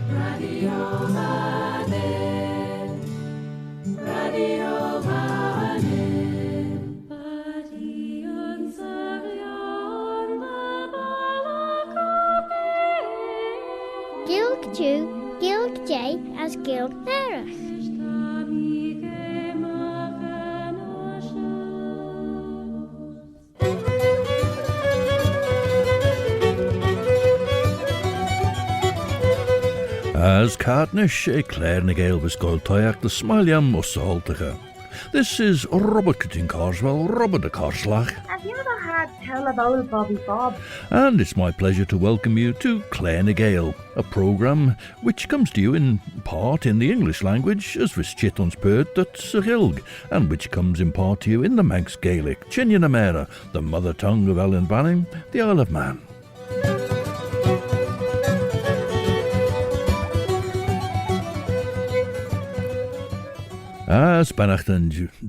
Radio Vannin, Radio Vannin. Badion Savion Labalakabe. Gilg Jew, Gilg J as Gilg Nerach. As Cartnish, Claare na Gael was Goltoyak the Smaliam Musaltica. This is Robert Cutting Carswell, Robert the Carslach. Have you ever had tell of old Bobby Bob? And it's my pleasure to welcome you to Claare na Gael, a programme which comes to you in part in the English language as vis Chitlins Pert at Sahilg, and which comes in part to you in the Manx Gaelic, Chinyanamera, the mother tongue of Ellen Banning, the Isle of Man. As Bannacht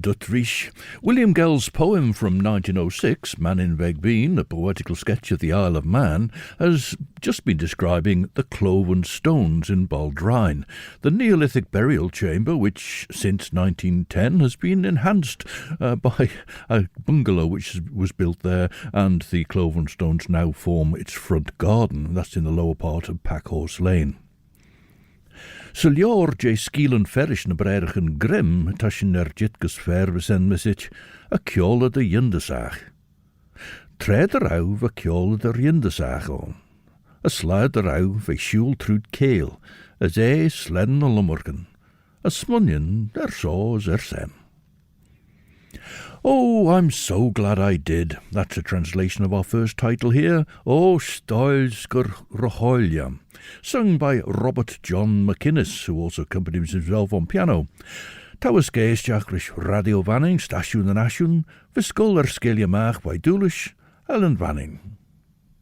Dutrish, William Gell's poem from 1906, Man in Vegbeen, a poetical sketch of the Isle of Man, has just been describing the Cloven Stones in Baldrine, the Neolithic burial chamber which, since 1910, has been enhanced by a bungalow which was built there, and the Cloven Stones now form its front garden. That's in the lower part of Packhorse Lane. Syljór J. Skeelan Ferish na Brothers Grimm tashin jitgus verves en mesich a kjola de yindesach. Tred rauw a kjola de yindesach on. A slide rauw ve shul trud keel, as sledden a lummerken. A smunnion saws sem. Oh, I'm so glad I did. That's a translation of our first title here. Oh, Stoilsgur Roholia, sung by Robert John McInnes, who also accompanies himself on piano. Tawas gees Jackrich Radio Vanning, Stasiun en Asiun, Viscol Skelia Mach by Dulish, Ellen Vanning.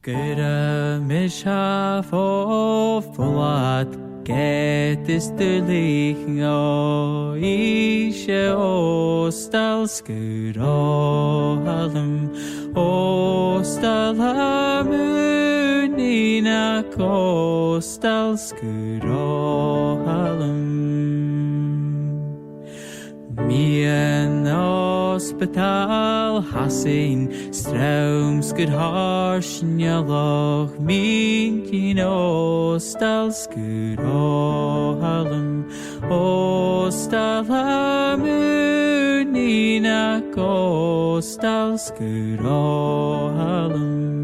Gura mishaf o fulat get is de lich o ishe o stal skur o halum o stal hamunina ko stal skur o halum. Mien hospital hasin straumskud harsnjaloch min kino stalskud o halum o stalhamunina ko stalskud o halum.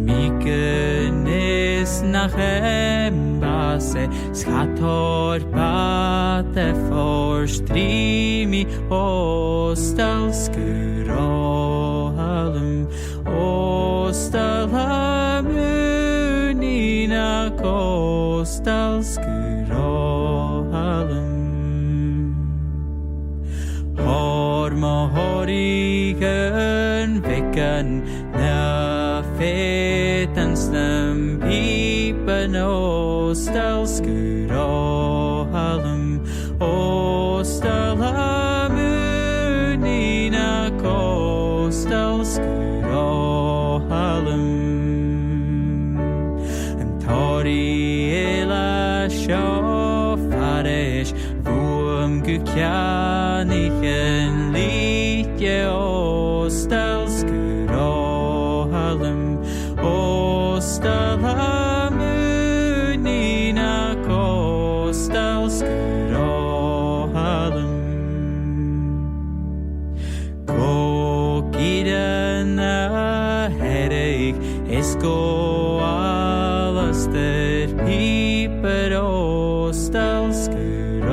Mikenis nach embase schator pate forstrimi ostalskur o halum ostalhamunina kostalskur o halum. Horma horigen viken na fetens nem pipen ostalskur o halum ostalhamunina kostalskur o halum. En tori ela shofarish vuam gukjanichen litje ostalskur o halum ostalhamunina kostalskur o halum. Ko giden a headache esko alaster piper ostalskur o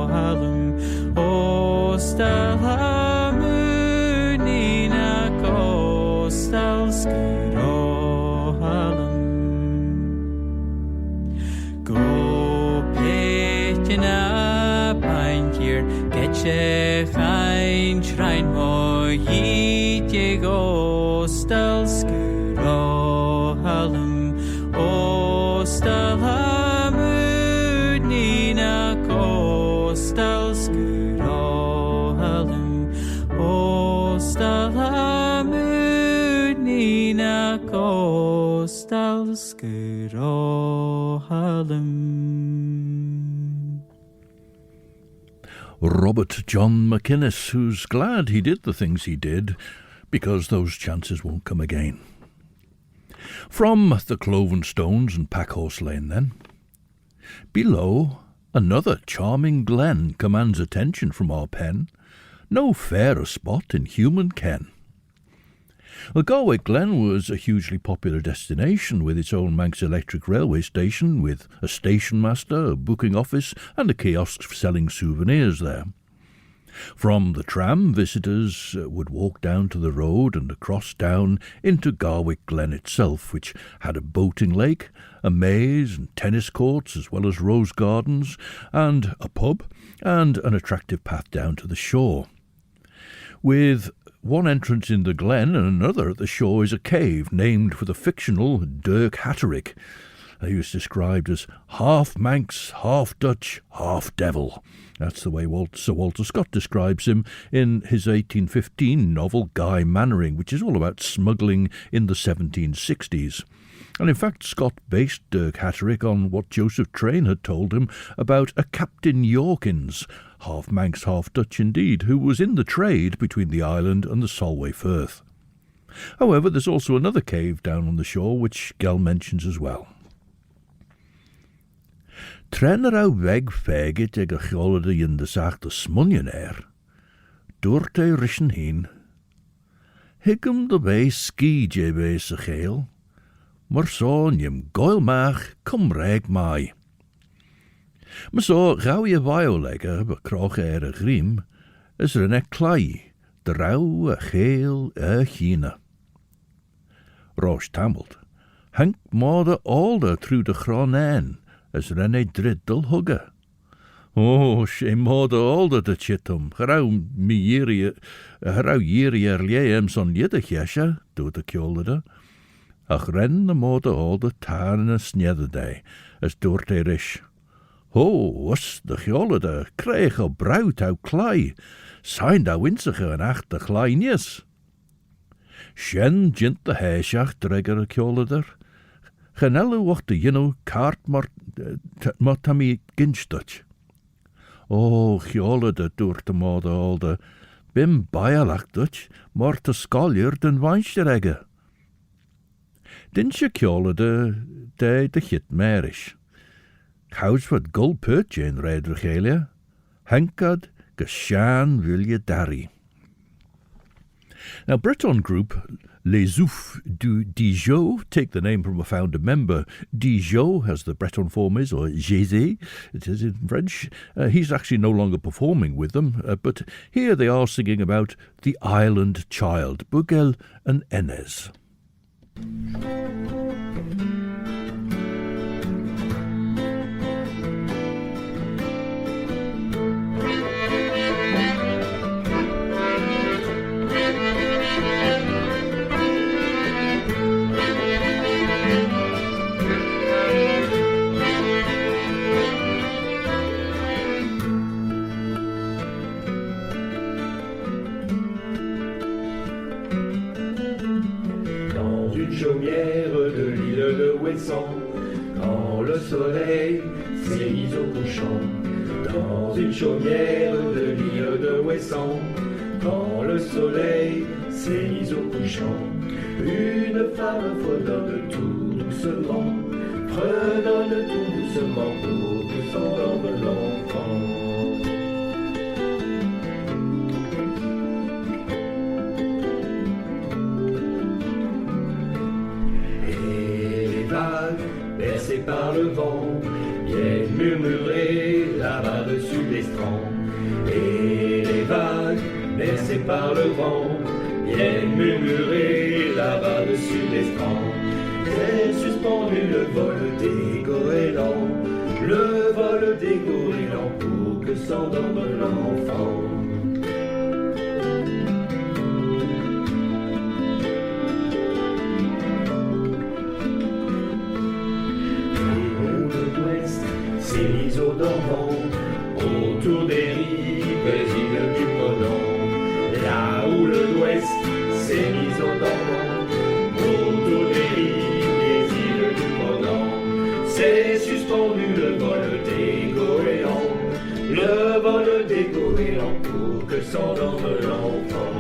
halum ostalhamunina kostalskur o halum. Go petjena paintjer getche ein schrein mo yitje go stalskur o halum ostalhamunina kostalskur o halum ostalhamunina kostalskur Stelskrohalum. Robert John McInnes, who's glad he did the things he did, because those chances won't come again. From the Cloven Stones and Packhorse Lane, then. Below, another charming glen commands attention from our pen. No fairer spot in human ken. Well, Garwick Glen was a hugely popular destination with its own Manx electric railway station, with a station master, a booking office and a kiosk selling souvenirs there. From the tram, visitors would walk down to the road and across down into Garwick Glen itself, which had a boating lake, a maze and tennis courts, as well as rose gardens, and a pub, and an attractive path down to the shore. With one entrance in the glen and another at the shore is a cave named for the fictional Dirk Hatterick. He was described as half Manx, half Dutch, half devil. That's the way Sir Walter Scott describes him in his 1815 novel Guy Mannering, which is all about smuggling in the 1760s. And in fact, Scott based Dirk Hatterick on what Joseph Train had told him about a Captain Yorkins, half Manx, half Dutch indeed, who was in the trade between the island and the Solway Firth. However, there's also another cave down on the shore, which Gell mentions as well. Tren ar weg fegit ag a chiolade in de sach de smunnion Dúirt é rischen heen. Higgum de bay ski jebe sa Gael. Mar son jem Gael maach cum reg mai. Maar so gauw je violegger bekroch a griem, is rinne Claare, de rauw a Gael a China. Roos tammelt. Hank morde alder through de Gronan, as rinne driddel hugge. Oh, she morde alder de chitum, rauw jiri lieem son jidde jesje, doet de kjolde. Ach ren de morde alder tarne snedde as doort rish. Oh, was de jolde, kreeg op bruid uit klei, zijn da winsige en achter kleinjes. Shen jint de heesjacht dregger jolder, genelle wacht de kaart martami ginstutch. Oh, jolde door de mode alde, bim bijlach dutch, maar te skaljer den wijnstregge. Dinsje jolde de git merish. House wat gul put in red regalia, hankad geshan wil je darry. Now, Breton group Les Oufs du Dijon take the name from a founder member. Dijon, as the Breton form is, or Jézé, it is in French. He's actually no longer performing with them, but here they are singing about the island child, Bugel and Enez. Quand le soleil s'est mis au couchant, dans une chaumière de l'île de Ouessant, quand le soleil s'est mis au couchant, une femme fredonne tout doucement, fredonne tout doucement pour que s'endorme l'enfant. Bercés par le vent, viennent murmurer là-bas dessus l'estran. Et les vagues, bercées par le vent, viennent murmurer là-bas dessus l'estran. C'est suspendu le vol des goélands, le vol des goélands pour que s'endorme l'enfant. S'est mis au dormant, autour des rives îles du Ponant. Là où le l'ouest s'est mis au dormant, autour des rives J'ai suspendu le vol des goélands, le vol des goélands pour que s'endorme l'enfant.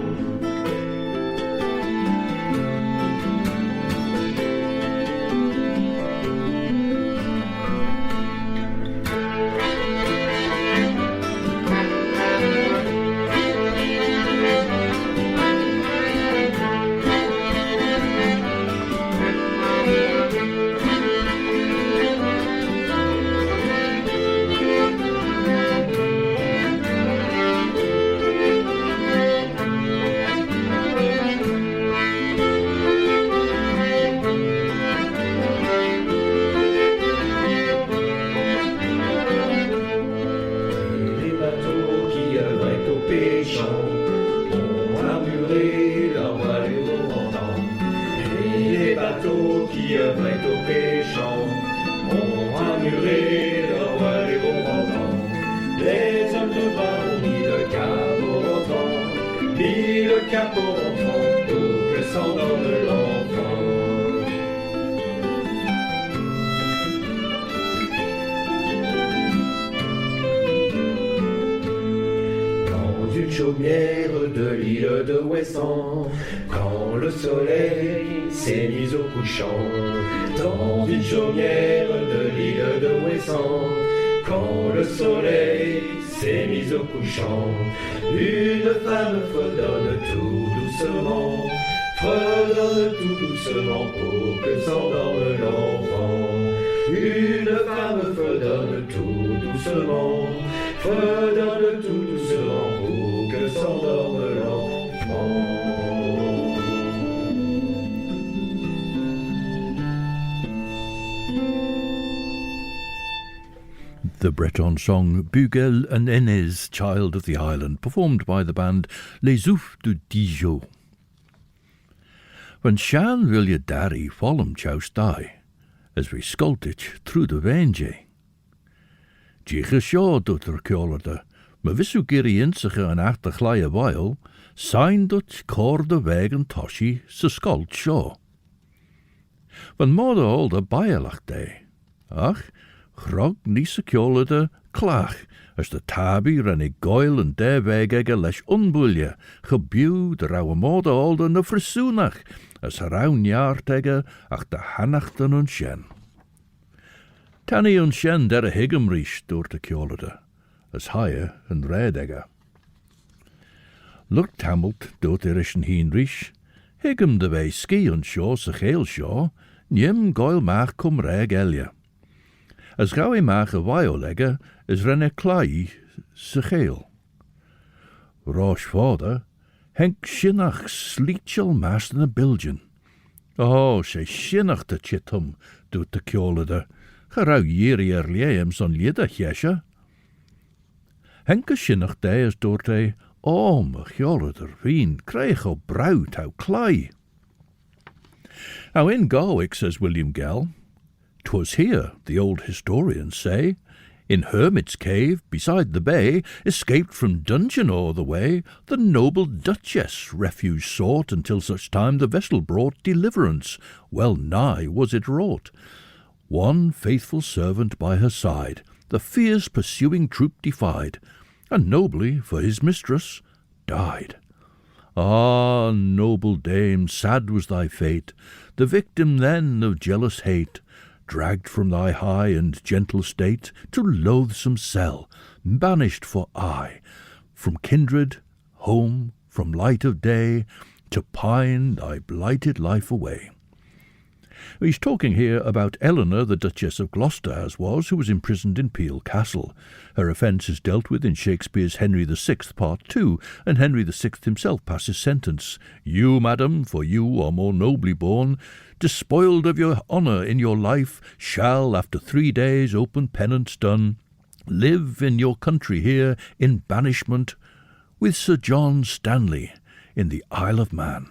Chaumière de l'île de Ouessant, quand le soleil s'est mis au couchant. Dans une chaumière de l'île de Ouessant, quand le soleil s'est mis au couchant, une femme fredonne tout doucement, fredonne tout doucement pour que s'endorme l'enfant. Une femme fredonne tout doucement, fredonne tout doucement pour que s'endorme l'enfant. The Breton song Bugel and Enez, Child of the Island, performed by the band Les Oufs du Dijon. When Shan wil je dari folum chows die, as we skultich through the venje. Jicha shaw dut er kjolerde, ma vissu giri insige en achter gleie weil, sein dut korde wegen toshi se skalt shaw. Van morde olde bielach day, ach, grog nise kjolerde klaag, as de tabi rennig Gael en der wegege lesh unbulje, gebuw de rauwe morde olde ne versoenach, as raun jaartege ach de hannachten en shen. Tanny en shen der higem rish door te kjolerde, as haie en redege. Luk tamelt door te rischen heen rish, higem de wei ski en shaw se geel shaw, njem Gael maag kom reg elje. As gauw maag a waio legge, is renne klai se geel. Rosh vader, henk shinnach sleetjel maast na bilgen. Oh, she shinnach de chitum, doet de kjolede, gerau jiri lieem son liede jesje. Henk a shinnach de is doorte, oh, me kjoleder veen, kreeg o bruid hou klei. Now in Garwick, says William Gell, 'twas here, the old historians say, in Hermit's Cave, beside the bay, escaped from dungeon o'er the way, the noble Duchess refuge sought, until such time the vessel brought deliverance, well nigh was it wrought. One faithful servant by her side, the fierce pursuing troop defied, and nobly for his mistress died. Ah, noble dame, sad was thy fate, the victim then of jealous hate, dragged from thy high and gentle state to loathsome cell, banished for aye, from kindred, home, from light of day, to pine thy blighted life away. He's talking here about Eleanor, the Duchess of Gloucester, as was, who was imprisoned in Peel Castle. Her offence is dealt with in Shakespeare's Henry VI, Part 2, and Henry VI himself passes sentence. You, madam, for you are more nobly born, despoiled of your honour in your life, shall, after 3 days open penance done, live in your country here in banishment with Sir John Stanley in the Isle of Man.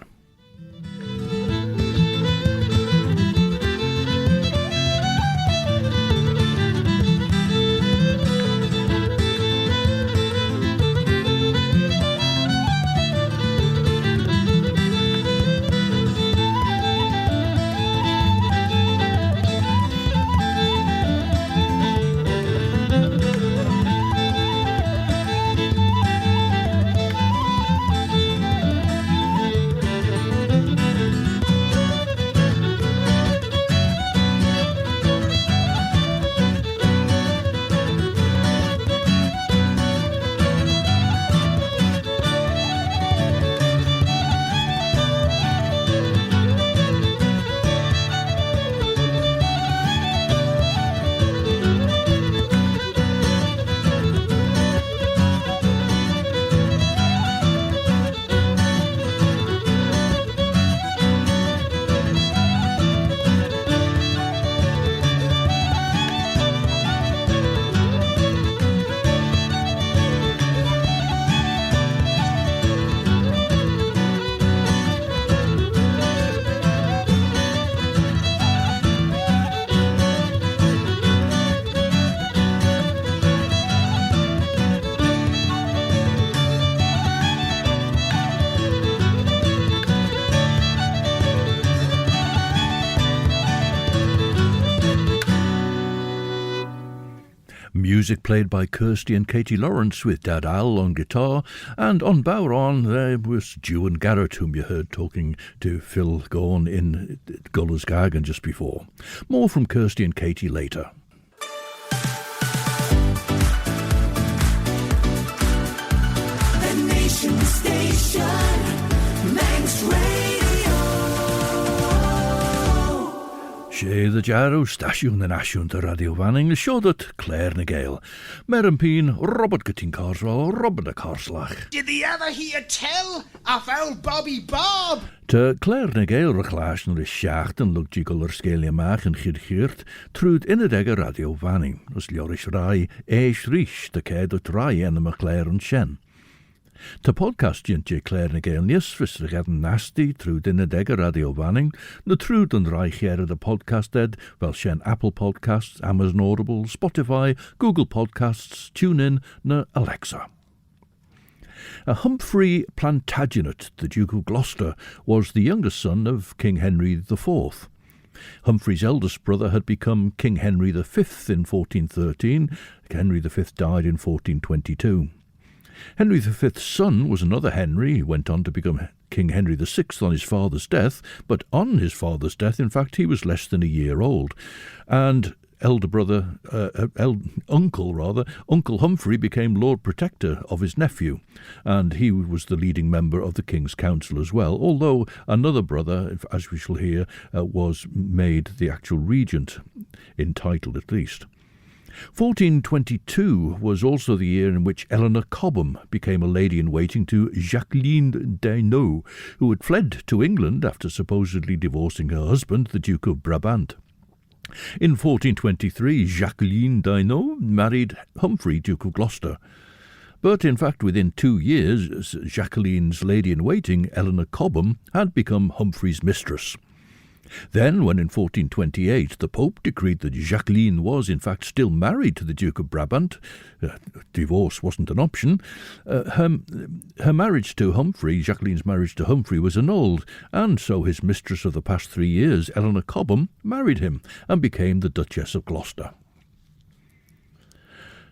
Music played by Kirsty and Katie Lawrence with Dad Al on guitar, and on Bowron there was Dew and Garrett, whom you heard talking to Phil Gorn in Guller's Gargan just before. More from Kirsty and Katie later. The Nation Station, Manx Radio. Sé the Jarrow Station and Ashun to Radio Vanning, show that Claare na Gael. Meryn Peen, Robert Gutting Carswell, Robert a Carslach. Did the ever hear tell of old Bobby Bob? Te Claare na Gael reclash na schacht en lucht jigler scalia mach en gidgeert, trud in a Radio Vanning, as Liorish Rai, Eish Rish, the Ked ut Rai en the McClare and Shen. Te podcast jintje Claare na Gael nies visser gedden nasty trud in a Radio Vanning, na trud and Rai here the podcast ed, wel Shen Apple Podcasts, Amazon Audible, Spotify, Google Podcasts, TuneIn, na Alexa. A Humphrey Plantagenet, the Duke of Gloucester, was the youngest son of King Henry IV. Humphrey's eldest brother had become King Henry V in 1413. Henry V died in 1422. Henry V's son was another Henry. He went on to become King Henry VI on his father's death, but on his father's death, in fact, he was less than a year old. And Uncle Humphrey became Lord Protector of his nephew, and he was the leading member of the King's Council as well, although another brother, as we shall hear, was made the actual regent, in title at least. 1422 was also the year in which Eleanor Cobham became a lady-in-waiting to Jacqueline Dainot, who had fled to England after supposedly divorcing her husband, the Duke of Brabant. In 1423, Jacqueline Dainot married Humphrey, Duke of Gloucester. But in fact, within 2 years, Jacqueline's lady-in-waiting, Eleanor Cobham, had become Humphrey's mistress. Then, when in 1428 the Pope decreed that Jacqueline was in fact still married to the Duke of Brabant, divorce wasn't an option, her marriage to Humphrey, Jacqueline's marriage to Humphrey, was annulled, and so his mistress of the past 3 years, Eleanor Cobham, married him and became the Duchess of Gloucester.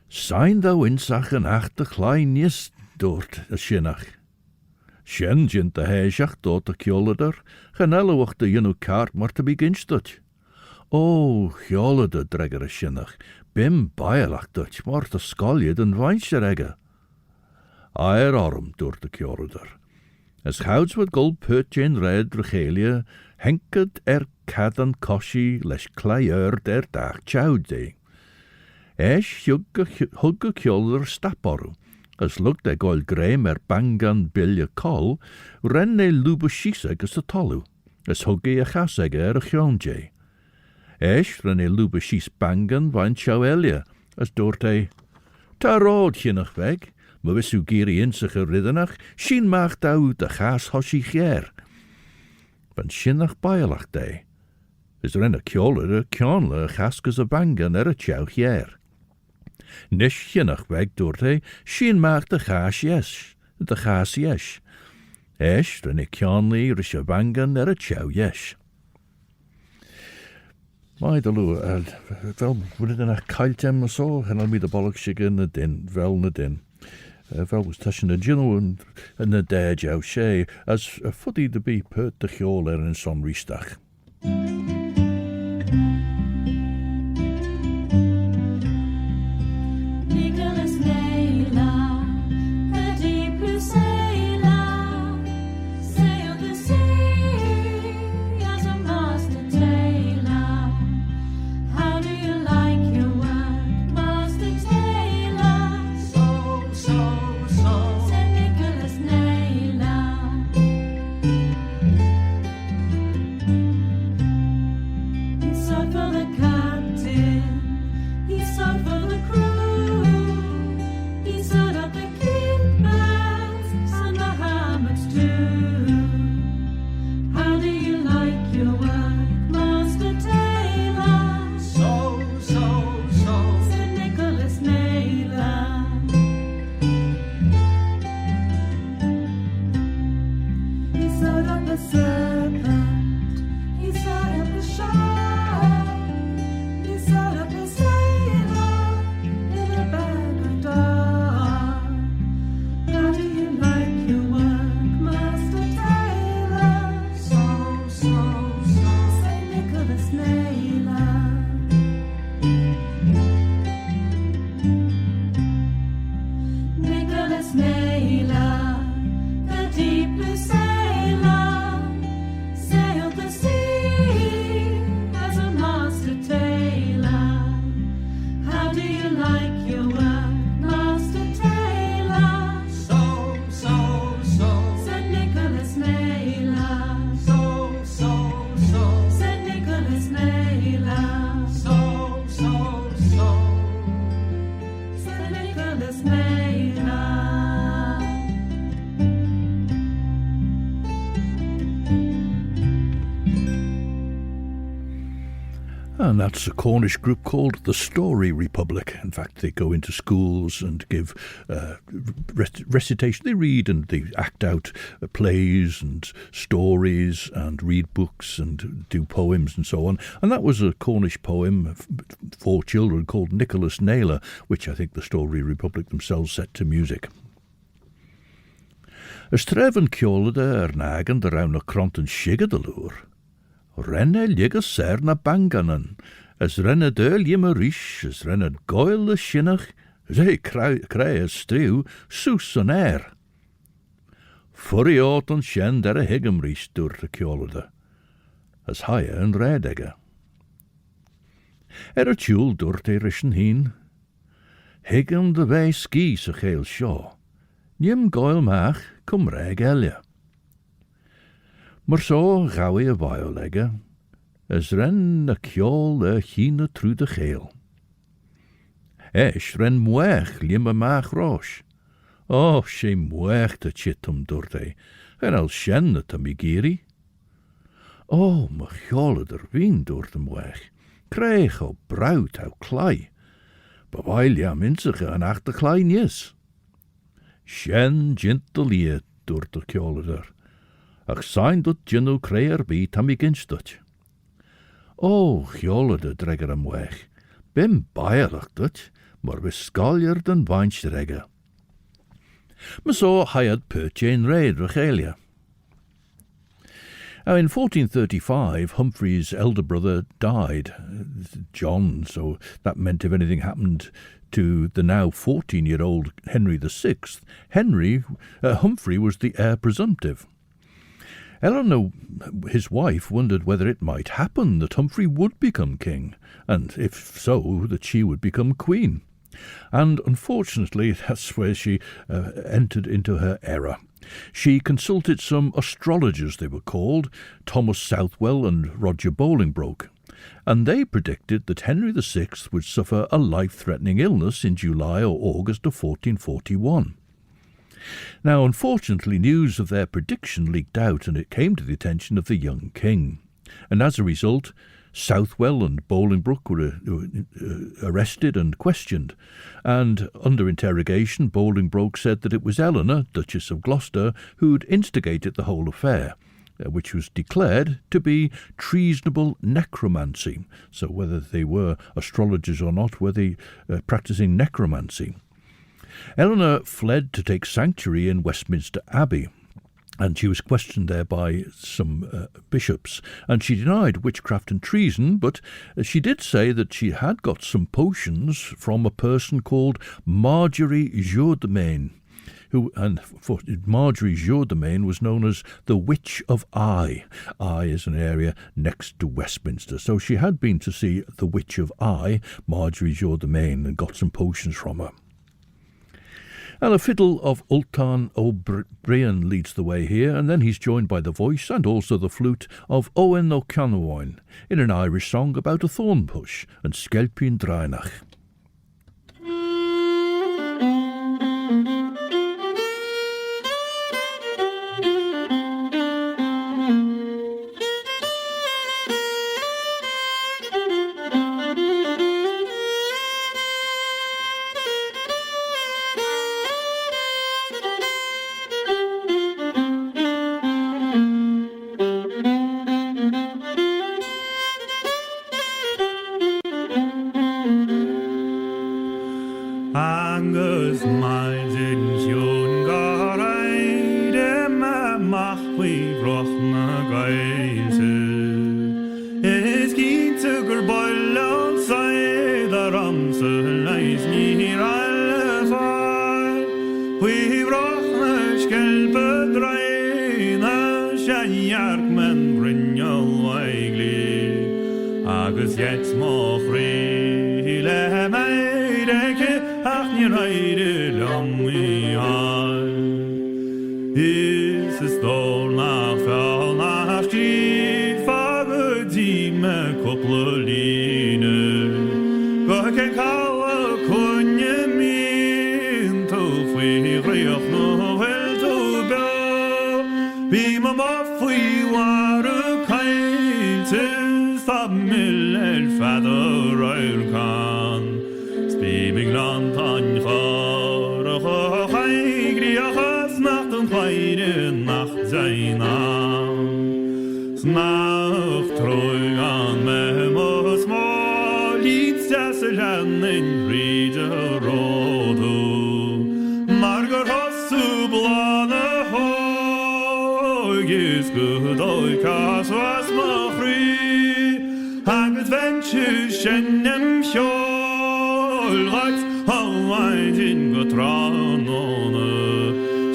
Sein thou insach an acht de kleinies dort a shinnach. Shen jint de heisach dort a kjoleder, genellewach de jenu kaart maar te beginstut. O, kjoleder dregger a shinnach, bim bailach dut, maar te skalje den wijnsjeregge. Aer arm door de kjoleder. As houds wat gold purtje red regelia, henked cad an koshi lesh klaier der dag chowde. Esh hugge kjolder staparu. As looked a goil graham bangan bilja col, ren ne lubashiseg as a tolu, as hugge a chaseg a chionje. Esh ren ne lubashis bangan vain chowelia, as dorte. Ta rood chinach weg, ma wisu giri insach a riddenach, shin macht dau de chas hoshi chier. Van shinach bailach day. Is ren a kjoler a kjonle a chaskas a bangan a chow chier. Nish jinnach weg dorte, shin maakt de gaas yes. Esh, ren ik kjanli rishavangan er a chow yes. My de loo, wel, word it a kailtem or so, and I'll be the bollock shigan na din, vel na din. Vel was tashin a gino and na dare jow she, as a footy to be pert de chjoler in some ristach. Circle And that's a Cornish group called the Story Republic. In fact, they go into schools and give recitation. They read and they act out plays and stories and read books and do poems and so on. And that was a Cornish poem for children called Nicholas Naylor, which I think the Story Republic themselves set to music. Ys trefn ceolada nagan rawn y cront yn sigad y lŵr. Renne ligas ser na banganan, as renne døl yma rish, as renne goil y sinnach, ze creu striw, sws yn Furry ot yn sien der a higam rish dwr y ceolada, as haia yn redega. Y tiwl dwr te rishin hyn, higam de vei ski sy chael sio, nim goil mach cum reg elia. Maar so gauw je leggen, as ren na kjol hine tru de geel. Ren moech limme maag roos. Oh, she moech de chitum dorte, en al shen het amigiri. Oh, me gjole der wien door de moech, krijg o bruid au klei, bewail ja minsige en achter kleinjes. Shen gentelie door de kjole der. Ach sein dat jinno creer bi tam I ginstut. O, gjolle de dregger am weg. Bim baierig dat, maar we skaljer den wijns dregger. Maar so hij had pertje in raid regalia. Now in 1435, Humphrey's elder brother died, John, so that meant if anything happened to the now 14-year-old Henry VI, Humphrey was the heir presumptive. Eleanor, his wife, wondered whether it might happen that Humphrey would become king, and if so, that she would become queen. And unfortunately, that's where she entered into her error. She consulted some astrologers, they were called, Thomas Southwell and Roger Bolingbroke, and they predicted that Henry VI would suffer a life-threatening illness in July or August of 1441. Now, unfortunately, news of their prediction leaked out, and it came to the attention of the young king. And as a result, Southwell and Bolingbroke were arrested and questioned. And under interrogation, Bolingbroke said that it was Eleanor, Duchess of Gloucester, who'd instigated the whole affair, which was declared to be treasonable necromancy. So whether they were astrologers or not, were they practicing necromancy? Eleanor fled to take sanctuary in Westminster Abbey, and she was questioned there by some bishops, and she denied witchcraft and treason, but she did say that she had got some potions from a person called Marjorie Jourdemain, for Marjorie Jourdemain was known as the Witch of Eye. Eye is an area next to Westminster, so she had been to see the Witch of Eye, Marjorie Jourdemain, and got some potions from her. And the fiddle of Ultan O'Brien leads the way here, and then he's joined by the voice and also the flute of Owen O'Connoin in an Irish song about a thorn bush and Skelpin Draenach. Be my muffy water kind to stop miller feather oil can. Spibig land an char, chaigri achas nacht an chaire nacht sein an. Snacht troi an memos mo, lieds jesser hen in ride rodu. Margar hossu blane hoigis good oi cas was ma free. Haget venture shennem fjol, right how I didn't go tron on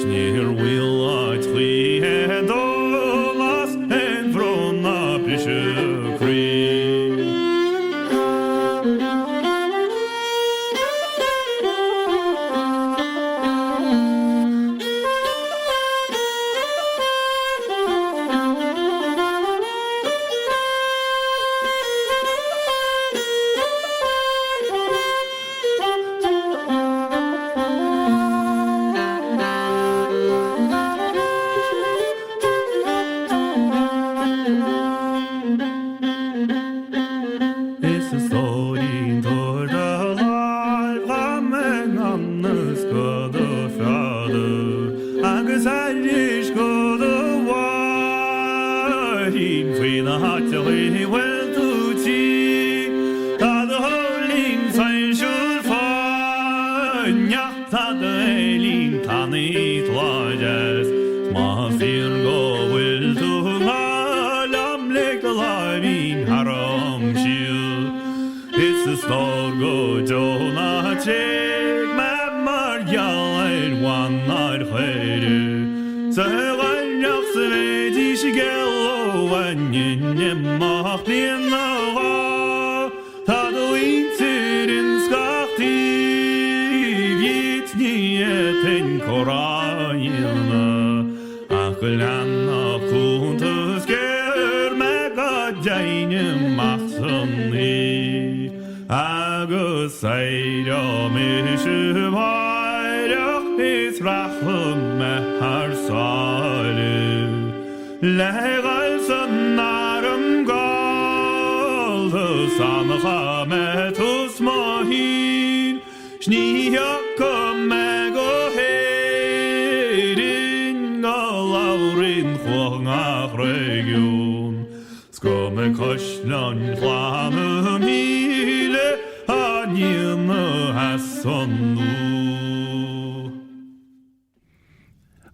sneer will I tree and all us and from a bishop cree.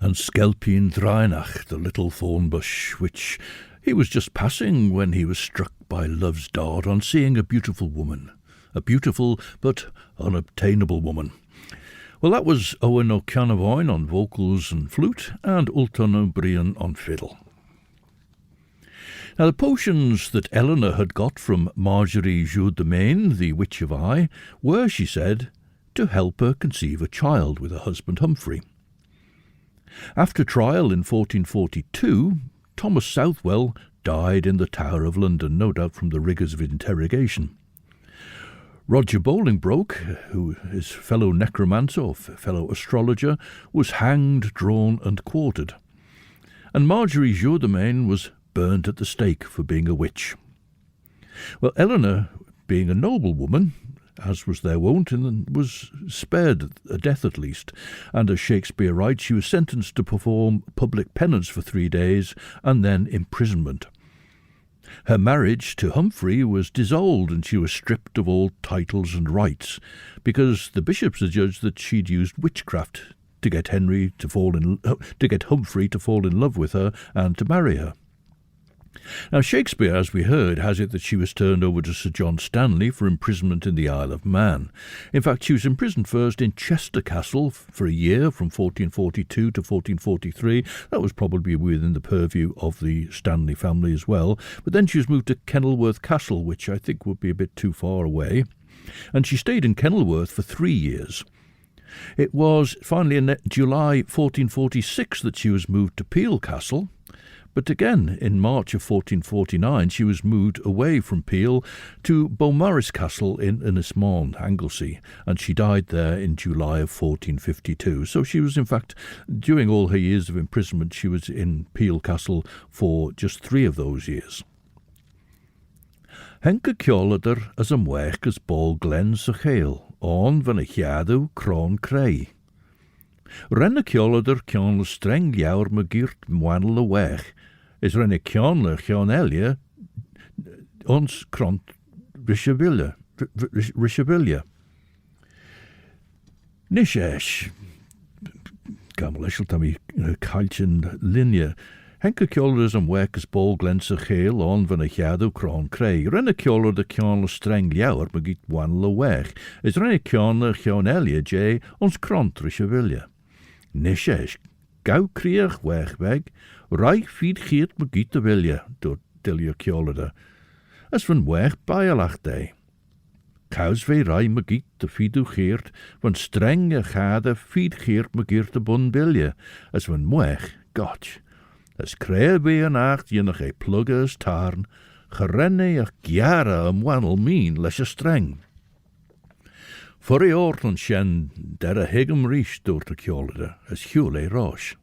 And Skelpien Draenach, the little thorn bush, which he was just passing when he was struck by love's dart on seeing a beautiful woman, a beautiful but unobtainable woman. Well, that was Owen O'Canavoyne on vocals and flute, and Ultan O'Brien on fiddle. Now, the potions that Eleanor had got from Marjorie Jourdemain, the Witch of Eye, were, she said, to help her conceive a child with her husband Humphrey. After trial in 1442, Thomas Southwell died in the Tower of London, no doubt from the rigours of interrogation. Roger Bolingbroke, who is fellow necromancer or fellow astrologer, was hanged, drawn and quartered. And Marjorie Jourdemain was burnt at the stake for being a witch. Well, Eleanor, being a noble woman, as was their wont, was spared a death at least, and as Shakespeare writes, she was sentenced to perform public penance for 3 days and then imprisonment. Her marriage to Humphrey was dissolved and she was stripped of all titles and rights, because the bishops adjudged that she'd used witchcraft to get Humphrey to fall in love with her and to marry her. Now, Shakespeare, as we heard, has it that she was turned over to Sir John Stanley for imprisonment in the Isle of Man. In fact, she was imprisoned first in Chester Castle for a year, from 1442 to 1443. That was probably within the purview of the Stanley family as well. But then she was moved to Kenilworth Castle, which I think would be a bit too far away. And she stayed in Kenilworth for 3 years. It was finally in July 1446 that she was moved to Peel Castle. But again, in March of 1449, she was moved away from Peel to Beaumaris Castle in Ynysmon, Anglesey, and she died there in July of 1452. So she was, in fact, during all her years of imprisonment, she was in Peel Castle for just 3 of those years. Henke Kjolader as wech as Ball Glen sa Gael, on van a chiadw Cron Cray. Renne Kjolader kion le streng jouwer me giert mwanel le wech, is renne kion le kion elia ons kront Rishavilla. Nishesh, Gamelishel tammy kalchen linia. Henke Kjolader as wech as Ball Glen sa Gael, on van a chiadw Cron Cray. Renne Kjolader kion le streng jouwer me giert mwanel le wech, is renne kion le kion elia jay ons kront Rishavilla. Nishesh, gauw krieg weg, reich fied geert me giet wilje, door Dilje Kjolader. As van weg bijelacht hij. Kaus vee rij me giet de fidu geert, van strenge gade fied geert me giert de bon bilje, as van weg, gotch. As kreeg weer nacht je nog plugge as tarn, gerenne ach giara wannel mien lesje streng. Voor je oorten sjen der hegem riech door de Kjolader, as Hule roos.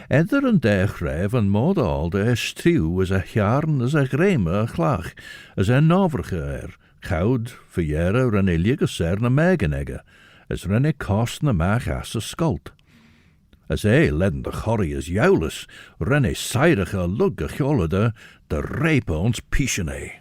Eder een dag rij van modaalde is struw as a jarn as a greme a glach, as a noverge goud verjere renne liggeser na megenegge, as renne kost na mag as a skuld. As ledden de chorrie as joules, renne seidige lugge Kjolader, de repe ons pichene.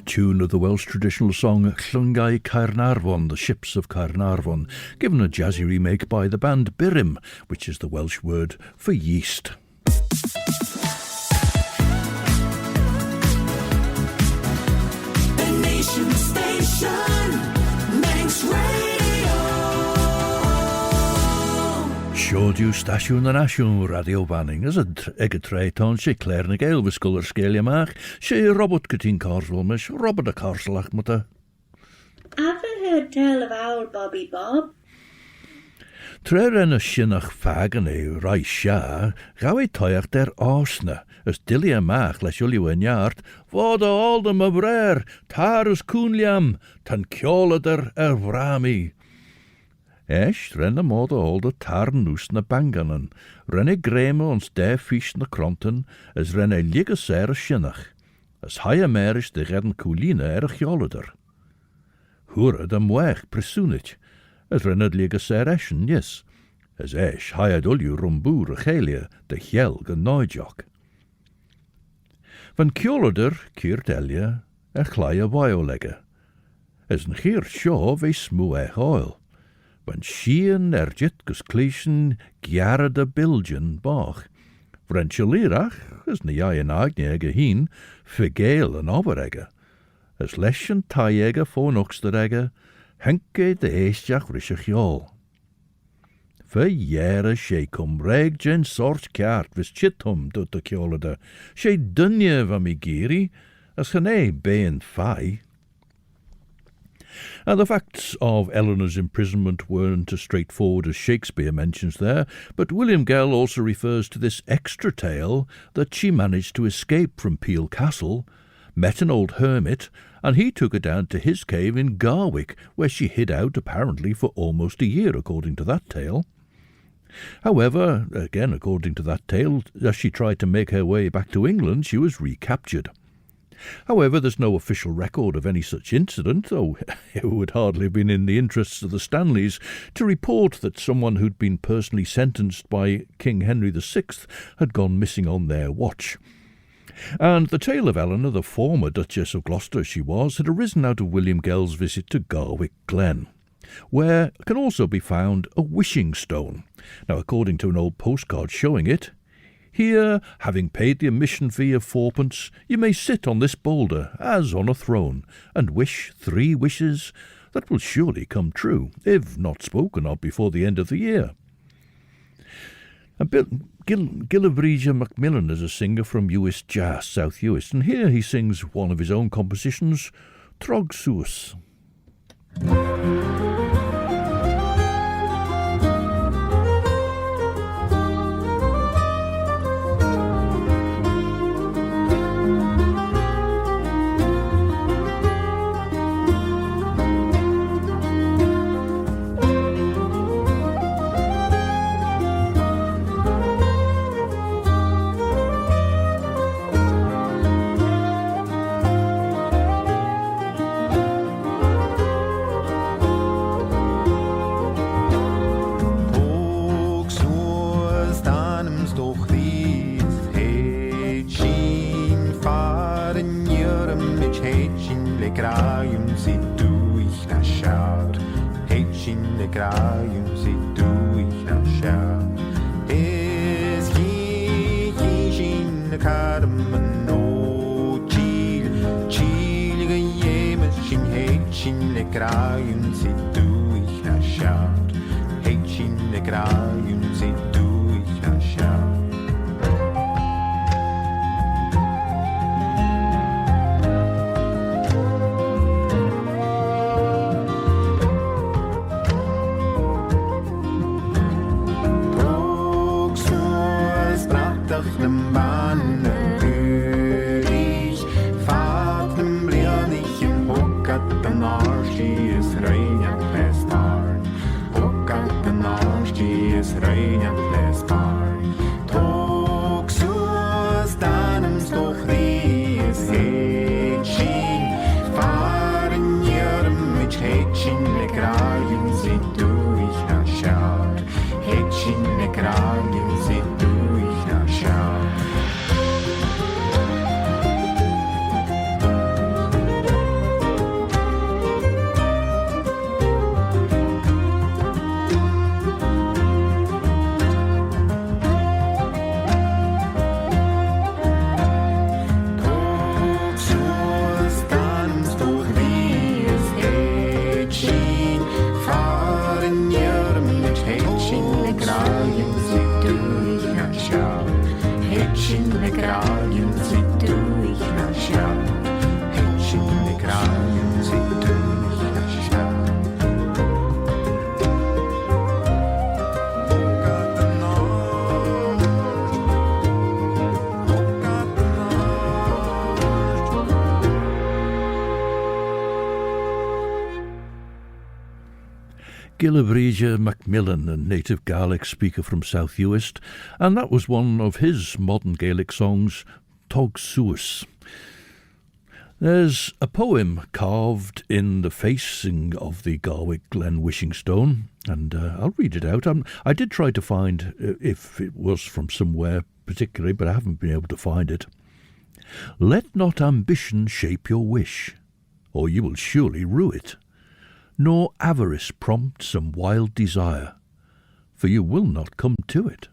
Tune of the Welsh traditional song Llungai Caernarfon, the Ships of Caernarfon, given a jazzy remake by the band Birim, which is the Welsh word for yeast. The Nation Station, Manx Radio. Siodiw stasiwn yn asiwn radio banning, as ag y tre ton si Claare na Gael fysgol yr sgelia mach, si Robert gytyn corsol mis, Robert a corsolach muta. Haven't heard tell of old Bobby Bob. Tre'r en y sinach fagan ei rai sia, gaw ei toiach der osna, as dilly mach les yliw yn iart, fod o aldym y brer, tar ys cwnliam, tan Kjolader vrami. Esh, ren y mod o ald y tarn nws na banganan, ren ei greme ons de fish na kronten, as ren ei ligas y sinach, as hai ameris de redden cwlina y Kjolader. Hwrad am wech preswnich, as renad ligas eschen, yes, as esh hayad ulju rumbŵr y chelia de Gelg yn noidjoc. Van Kjolader cyrt elia a chlai a violega, as yn chyr sio fe smw oil, van sien ergit gus cleisen giarad a bilgen bach, vren chilirach, as na jai yn agni ega hin, fe Gael yn oberega, as leis an taige fón oxtadege, henke de éisteach risach jol. Fe jere sé cum reg gen sort ceart vis chithum dut a ceolada, sé dunne va mi giri, as chané bein fai. And the facts of Eleanor's imprisonment weren't as straightforward as Shakespeare mentions there, but William Gell also refers to this extra tale that she managed to escape from Peel Castle, met an old hermit, and he took her down to his cave in Garwick, where she hid out apparently for almost a year, according to that tale. However, again according to that tale, as she tried to make her way back to England, she was recaptured. However, there's no official record of any such incident, though it would hardly have been in the interests of the Stanleys to report that someone who'd been personally sentenced by King Henry VI had gone missing on their watch. And the tale of Eleanor, the former Duchess of Gloucester she was, had arisen out of William Gell's visit to Garwick Glen, where can also be found a wishing stone. Now, according to an old postcard showing it, here, having paid the admission fee of 4pence, you may sit on this boulder, as on a throne, and wish 3 wishes that will surely come true, if not spoken of before the end of the year. Gillibrige Macmillan is a singer from Uist Jazz, South Uist, and here he sings one of his own compositions, Trog Suas. Gillibrige Macmillan, a native Gaelic speaker from South Uist, and that was one of his modern Gaelic songs, Tog Suas. There's a poem carved in the facing of the Garwick Glen wishing stone, and I'll read it out. I did try to find if it was from somewhere particularly, but I haven't been able to find it. Let not ambition shape your wish, or you will surely rue it, nor avarice prompt some wild desire, for you will not come to it.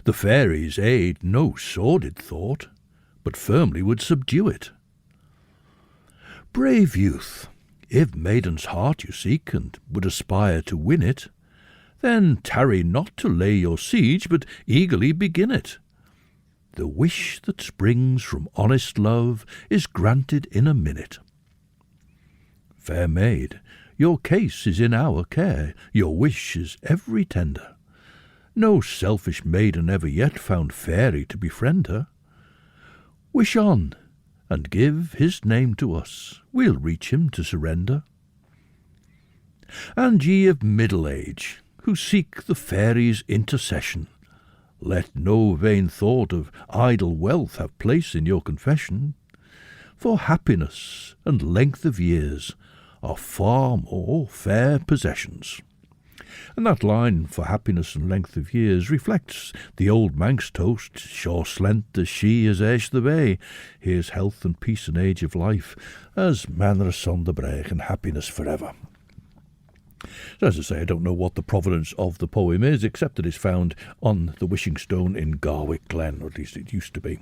The fairies aid no sordid thought, but firmly would subdue it. Brave youth, if maiden's heart you seek, and would aspire to win it, then tarry not to lay your siege, but eagerly begin it. The wish that springs from honest love is granted in a minute. Fair maid, your case is in our care, your wish is every tender. No selfish maiden ever yet found fairy to befriend her. Wish on, and give his name to us, we'll reach him to surrender. And ye of middle age, who seek the fairy's intercession, let no vain thought of idle wealth have place in your confession, for happiness and length of years are far more fair possessions. And that line, for happiness and length of years, reflects the old Manx toast, sure slent as she as esh the bay. Here's health and peace and age of life, as manners on the breg and happiness forever. So as I say, I don't know what the provenance of the poem is, except that it's found on the wishing stone in Garwick Glen, or at least it used to be.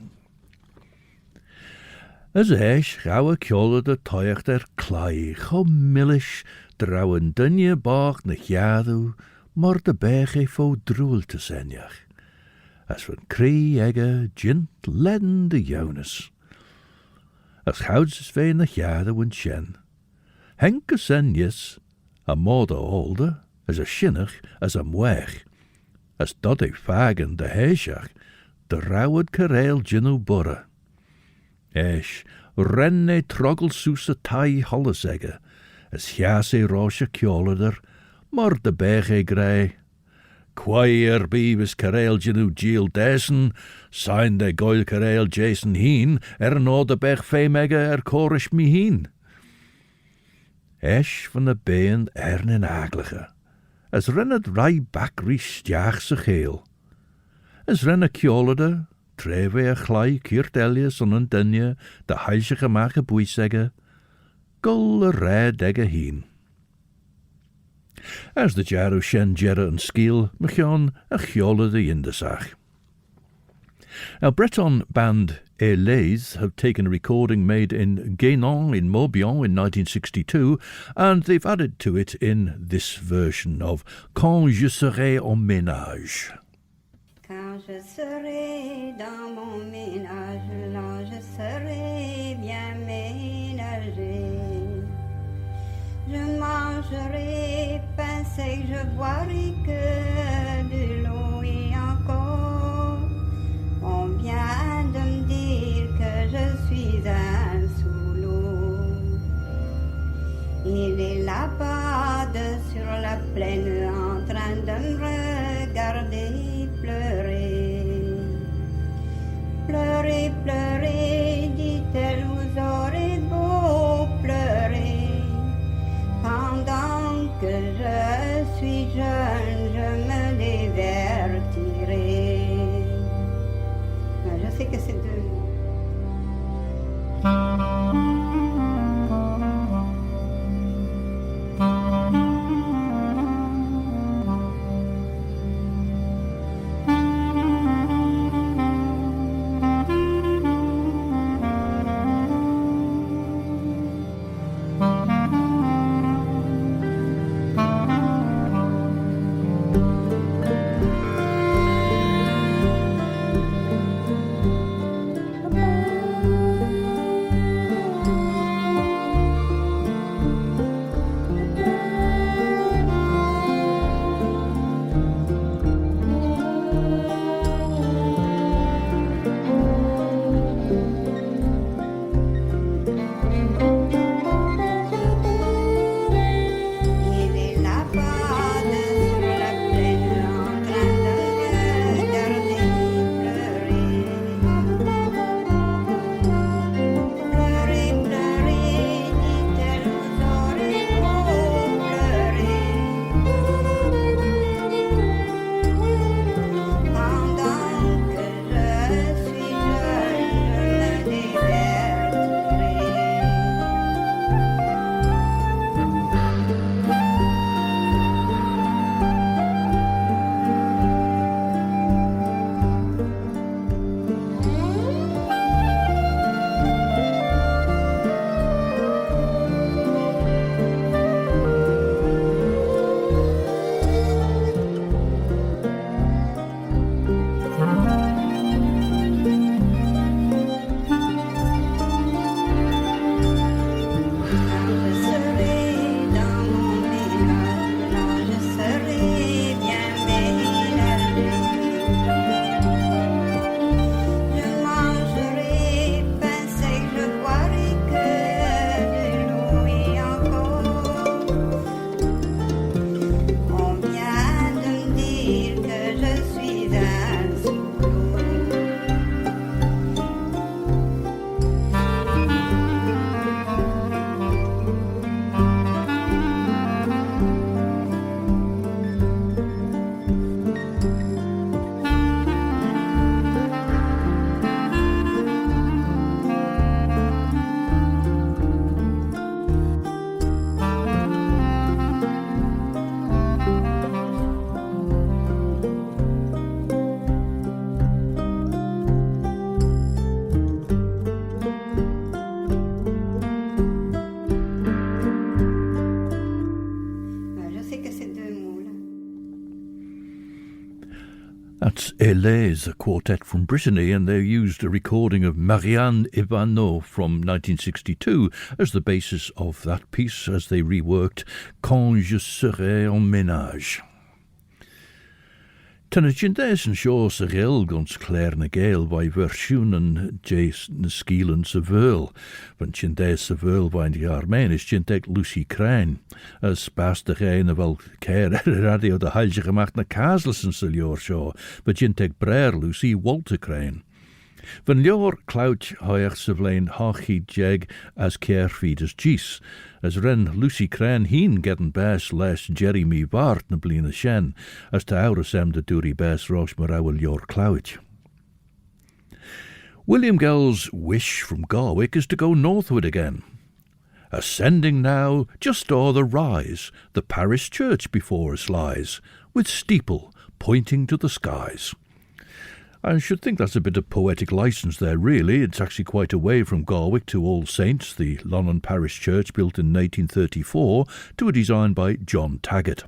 As eis gawe kjolle de toich der Claare, go millish drawen dunje bach na jadu, maar de berge fo droel te senjach. As van kree egge jint ledden de jonas. As gouds is veen na jadu en shen. Henke senjes, a moda olde, as a shinnach, as a mwech. As dodde fagen de heishach, de rouwed kareel jinu burra. Esh, renne troggle soos a tai hollesegge, as jase rosje kjoleder, maar de berge grey. Quair beavis kareel jinu giel desen, sign de goil kareel jason heen, no de berg femegge korish mi heen. Esh van de been in aglige, as rennet rai bakri stjaach se geel. As renne kjoleder, treve a chlai kiert elias on een dunje, de heilsige mache boeisegge, gull a red egge heen. As the jaru shen jerre and skiel, mechon a chiole de indesach. Now, Breton band Heyday have taken a recording made in Gael in Morbihan in 1962, and they've added to it in this version of Quand je serai en ménage. Quand je serai dans mon ménage, là je serai bien ménagé. Je mangerai pain sec, je boirai que de l'eau et encore. On vient de me dire que je suis un sous l'eau. Il est là-bas sur la plaine en train de me regarder pleurer. Pleurez, pleurez, dit-elle, vous aurez beau pleurer. Pendant que je suis jeune, je me divertirai. Je sais que c'est deux mots. That's Heyday, a quartet from Brittany, and they used a recording of Marianne Ivano from 1962 as the basis of that piece as they reworked Quand je serai en ménage. Tyna jyndes yn sio sa Gael gons Claare na Gael vai versiwn yn jes na sgilen sa Verl. Van jyndes sa Verl vain di armen is jyndeg Lucy Crane. As bas de gein wel keir radio de heilje gemacht na Kaslesen sa lior sio, but jyndeg brer Lucy Walter Crane. Van lior clout hoiach sa vlein hachi jeg as keirfeed as gis, as ren Lucy Crane heen gedden bes les Jeremy Bart na blina shen, as ta aurasem de duri bes rosh marawel lior clout. William Gell's wish from Garwick is to go northward again. Ascending now, just o'er the rise, the parish church before us lies, with steeple pointing to the skies. I should think that's a bit of poetic licence there, really. It's actually quite a way from Garwick to All Saints, the Lonan parish church built in 1834 to a design by John Taggart.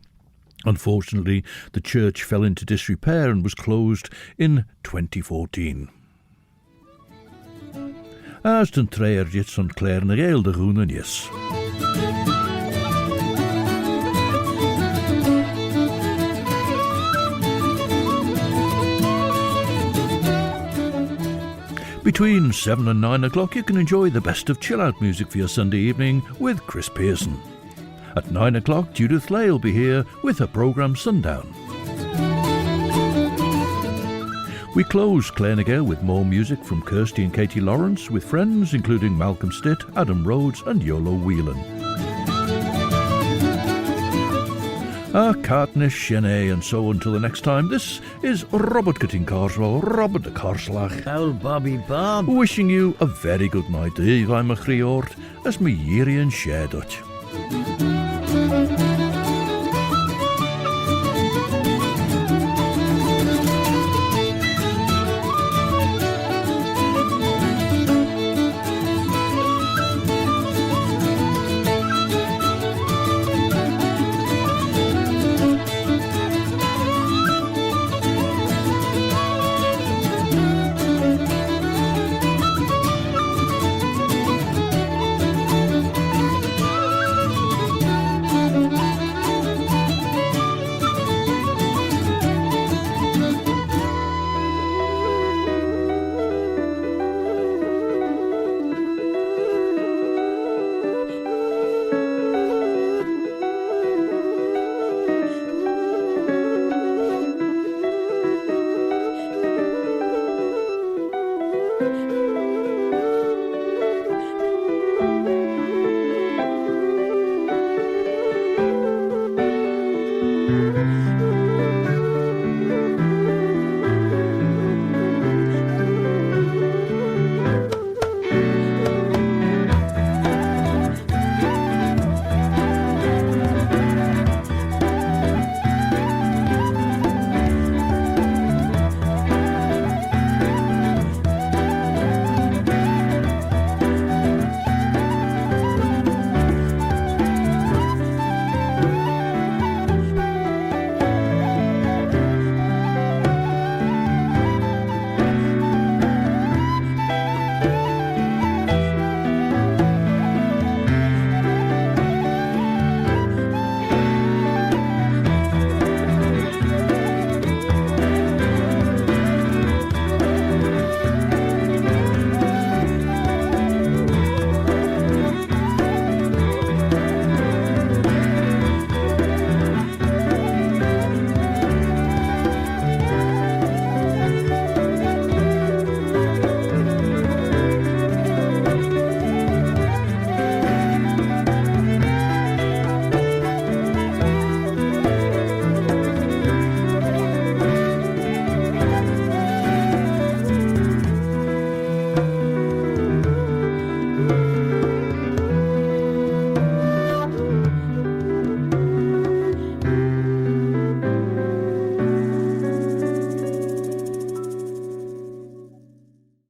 Unfortunately, the church fell into disrepair and was closed in 2014. As den treer jits on Claare na Gael de groenen yes. Between 7 and 9 o'clock you can enjoy the best of chill-out music for your Sunday evening with Chris Pearson. At 9 o'clock Judith Leigh will be here with her programme Sundown. We close Claare na Gael with more music from Kirsty and Katie Lawrence with friends including Malcolm Stitt, Adam Rhodes and Yolo Whelan. Cartnish, Shene, and so until the next time, this is Robert Cutting Carswell, Robert de Carslach. Old Bobby Bob. Wishing you a very good night. I'm a chriort as me Yiri and Share Dutch.